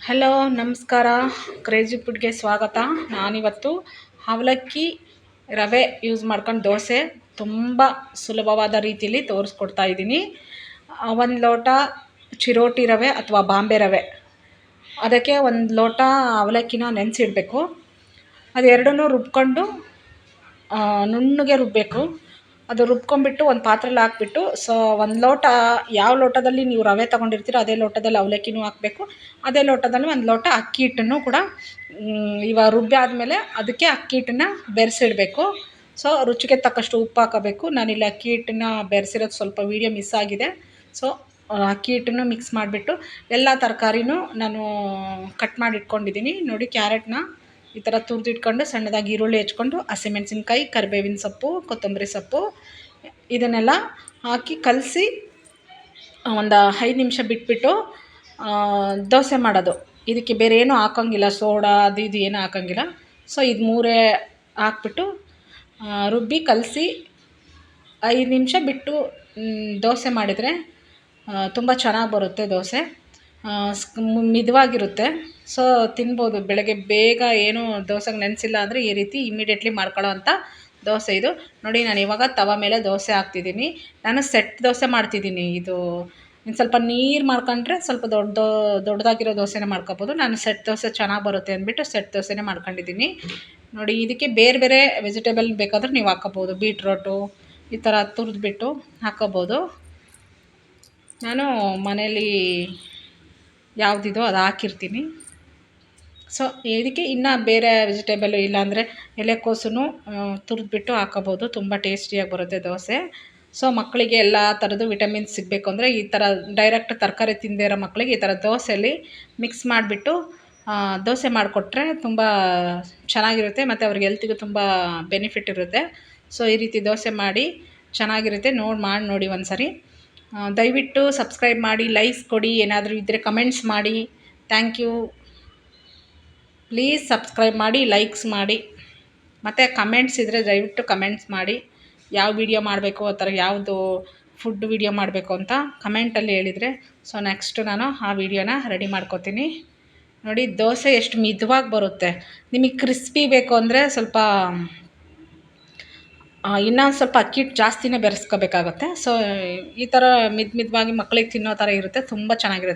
Hello ನಮಸ್ಕಾರ. Crazy ಫುಡ್ಗೆ ಸ್ವಾಗತ. ನಾನಿವತ್ತು ಅವಲಕ್ಕಿ ರವೆ ಯೂಸ್ ಮಾಡ್ಕೊಂಡು ದೋಸೆ ತುಂಬ ಸುಲಭವಾದ ರೀತಿಯಲ್ಲಿ ತೋರಿಸ್ಕೊಡ್ತಾ ಇದ್ದೀನಿ. ಒಂದು ಲೋಟ ಚಿರೋಟಿ ರವೆ ಅಥವಾ ಬಾಂಬೆ ರವೆ, ಅದಕ್ಕೆ ಒಂದು ಲೋಟ ಅವಲಕ್ಕಿನ ನೆನೆಸಿಡಬೇಕು. ಅದೆರಡನ್ನೂ ರುಬ್ಕೊಂಡು ನುಣ್ಣಗೆ ರುಬ್ಬಬೇಕು. ಅದು ರುಬ್ಕೊಂಡ್ಬಿಟ್ಟು ಒಂದು ಪಾತ್ರೆಲಿ ಹಾಕ್ಬಿಟ್ಟು ಒಂದು ಲೋಟ, ಯಾವ ಲೋಟದಲ್ಲಿ ನೀವು ರವೆ ತೊಗೊಂಡಿರ್ತೀರೋ ಅದೇ ಲೋಟದಲ್ಲಿ ಅವಲಕ್ಕಿನೂ ಹಾಕಬೇಕು. ಅದೇ ಲೋಟದಲ್ಲಿ ಒಂದು ಲೋಟ ಅಕ್ಕಿ ಹಿಟ್ಟನ್ನು ಕೂಡ ಇವಾಗ ರುಬ್ಬಿ ಆದಮೇಲೆ ಅದಕ್ಕೆ ಅಕ್ಕಿ ಹಿಟ್ಟನ್ನು ಬೆರೆಸಿಡಬೇಕು. ರುಚಿಗೆ ತಕ್ಕಷ್ಟು ಉಪ್ಪು ಹಾಕಬೇಕು. ನಾನಿಲ್ಲಿ ಅಕ್ಕಿ ಹಿಟ್ಟನ್ನು ಬೆರೆಸಿರೋದು ಸ್ವಲ್ಪ ವೀಡಿಯೋ ಮಿಸ್ ಆಗಿದೆ. ಅಕ್ಕಿ ಹಿಟ್ಟನ್ನು ಮಿಕ್ಸ್ ಮಾಡಿಬಿಟ್ಟು ಎಲ್ಲ ತರಕಾರಿನೂ ನಾನು ಕಟ್ ಮಾಡಿ ಇಟ್ಕೊಂಡಿದ್ದೀನಿ. ನೋಡಿ, ಕ್ಯಾರೆಟ್ನ ಈ ಥರ ತುರಿದಿಟ್ಕೊಂಡು ಸಣ್ಣದಾಗಿ ಈರುಳ್ಳಿ ಹೆಚ್ಕೊಂಡು, ಹಸಿಮೆಣಸಿನ್ಕಾಯಿ, ಕರಿಬೇವಿನ ಸೊಪ್ಪು, ಕೊತ್ತಂಬರಿ ಸೊಪ್ಪು ಇದನ್ನೆಲ್ಲ ಹಾಕಿ ಕಲಸಿ ಒಂದು 5 ನಿಮಿಷ ಬಿಟ್ಬಿಟ್ಟು ದೋಸೆ ಮಾಡೋದು. ಇದಕ್ಕೆ ಬೇರೆ ಏನೂ ಹಾಕೋಂಗಿಲ್ಲ, ಸೋಡಾ ಅದು ಇದು ಏನೂ ಹಾಕೋಂಗಿಲ್ಲ. ಇದು ಮೂರೇ ಹಾಕ್ಬಿಟ್ಟು ರುಬ್ಬಿ ಕಲಸಿ 5 ನಿಮಿಷ ಬಿಟ್ಟು ದೋಸೆ ಮಾಡಿದರೆ ತುಂಬ ಚೆನ್ನಾಗಿ ಬರುತ್ತೆ ದೋಸೆ. ಮಿದವಾಗಿರುತ್ತೆ. ತಿನ್ಬೋದು. ಬೆಳಗ್ಗೆ ಬೇಗ ಏನು ದೋಸೆಗೆ ನೆನೆಸಿಲ್ಲ ಅಂದರೆ ಈ ರೀತಿ ಇಮಿಡಿಯೇಟ್ಲಿ ಮಾಡ್ಕೊಳ್ಳೋ ಅಂಥ ದೋಸೆ ಇದು. ನೋಡಿ, ನಾನು ಇವಾಗ ತವ ಮೇಲೆ ದೋಸೆ ಹಾಕ್ತಿದ್ದೀನಿ. ನಾನು ಸೆಟ್ ದೋಸೆ ಮಾಡ್ತಿದ್ದೀನಿ. ಇದು ಇನ್ನು ಸ್ವಲ್ಪ ನೀರು ಮಾಡ್ಕೊಂಡ್ರೆ ಸ್ವಲ್ಪ ದೊಡ್ಡದಾಗಿರೋ ದೋಸೆನೇ ಮಾಡ್ಕೊಬೋದು. ನಾನು ಸೆಟ್ ದೋಸೆ ಚೆನ್ನಾಗಿ ಬರುತ್ತೆ ಅಂದ್ಬಿಟ್ಟು ಸೆಟ್ ದೋಸೆನೇ ಮಾಡ್ಕೊಂಡಿದ್ದೀನಿ. ನೋಡಿ, ಇದಕ್ಕೆ ಬೇರೆ ಬೇರೆ ವೆಜಿಟೇಬಲ್ ಬೇಕಾದ್ರೆ ನೀವು ಹಾಕ್ಕೋಬೋದು. ಬೀಟ್ರೋಟು ಈ ಥರ ತುರಿದ್ಬಿಟ್ಟು ಹಾಕ್ಕೋಬೋದು. ನಾನು ಮನೇಲಿ ಯಾವುದಿದೋ ಅದು ಹಾಕಿರ್ತೀನಿ. ಇದಕ್ಕೆ ಇನ್ನೂ ಬೇರೆ ವೆಜಿಟೇಬಲ್ ಇಲ್ಲಾಂದರೆ ಎಲೆಕೋಸು ತುರಿದ್ಬಿಟ್ಟು ಹಾಕ್ಕೋಬೋದು. ತುಂಬ ಟೇಸ್ಟಿಯಾಗಿ ಬರುತ್ತೆ ದೋಸೆ. ಮಕ್ಕಳಿಗೆ ಎಲ್ಲ ಥರದ್ದು ವಿಟಮಿನ್ಸ್ ಸಿಗಬೇಕು ಅಂದರೆ ಈ ಥರ ಡೈರೆಕ್ಟ್ ತರಕಾರಿ ತಿನ್ನದೇ ಇರೋ ಮಕ್ಕಳಿಗೆ ಈ ಥರ ದೋಸೆಯಲ್ಲಿ ಮಿಕ್ಸ್ ಮಾಡಿಬಿಟ್ಟು ದೋಸೆ ಮಾಡಿಕೊಟ್ರೆ ತುಂಬ ಚೆನ್ನಾಗಿರುತ್ತೆ ಮತ್ತು ಅವ್ರಿಗೆ ಹೆಲ್ತಿಗೂ ತುಂಬ ಬೆನಿಫಿಟ್ ಇರುತ್ತೆ. ಈ ರೀತಿ ದೋಸೆ ಮಾಡಿ ಚೆನ್ನಾಗಿರುತ್ತೆ. ಮಾಡಿ ನೋಡಿ ಒಂದು ಸರಿ. ದಯವಿಟ್ಟು ಸಬ್ಸ್ಕ್ರೈಬ್ ಮಾಡಿ, ಲೈಕ್ಸ್ ಕೊಡಿ, ಏನಾದರೂ ಇದ್ದರೆ ಕಮೆಂಟ್ಸ್ ಮಾಡಿ. Thank you. ಪ್ಲೀಸ್ ಸಬ್ಸ್ಕ್ರೈಬ್ ಮಾಡಿ, ಲೈಕ್ಸ್ ಮಾಡಿ, ಮತ್ತು ಕಮೆಂಟ್ಸ್ ಇದ್ದರೆ ದಯವಿಟ್ಟು ಕಮೆಂಟ್ಸ್ ಮಾಡಿ. ಯಾವ ವಿಡಿಯೋ ಮಾಡಬೇಕು, ಆ ಥರ ಯಾವುದು ಫುಡ್ ವಿಡಿಯೋ ಮಾಡಬೇಕು ಅಂತ ಕಮೆಂಟಲ್ಲಿ ಹೇಳಿದರೆ ನೆಕ್ಸ್ಟ್ ನಾನು ಆ ವಿಡಿಯೋನ ರೆಡಿ ಮಾಡ್ಕೋತೀನಿ. ನೋಡಿ, ದೋಸೆ ಎಷ್ಟು ಮಿದವಾಗಿ ಬರುತ್ತೆ. ನಿಮಗೆ ಕ್ರಿಸ್ಪಿ ಬೇಕು ಅಂದರೆ ಸ್ವಲ್ಪ ಇನ್ನೊಂದು ಸ್ವಲ್ಪ ಅಕ್ಕಿ ಹಿಟ್ಟು ಜಾಸ್ತಿನೇ ಬೆರೆಸ್ಕೋಬೇಕಾಗುತ್ತೆ. ಈ ಥರ ಮಿದವಾಗಿ ಮಕ್ಕಳಿಗೆ ತಿನ್ನೋ ಥರ ಇರುತ್ತೆ. ತುಂಬ ಚೆನ್ನಾಗಿರುತ್ತೆ.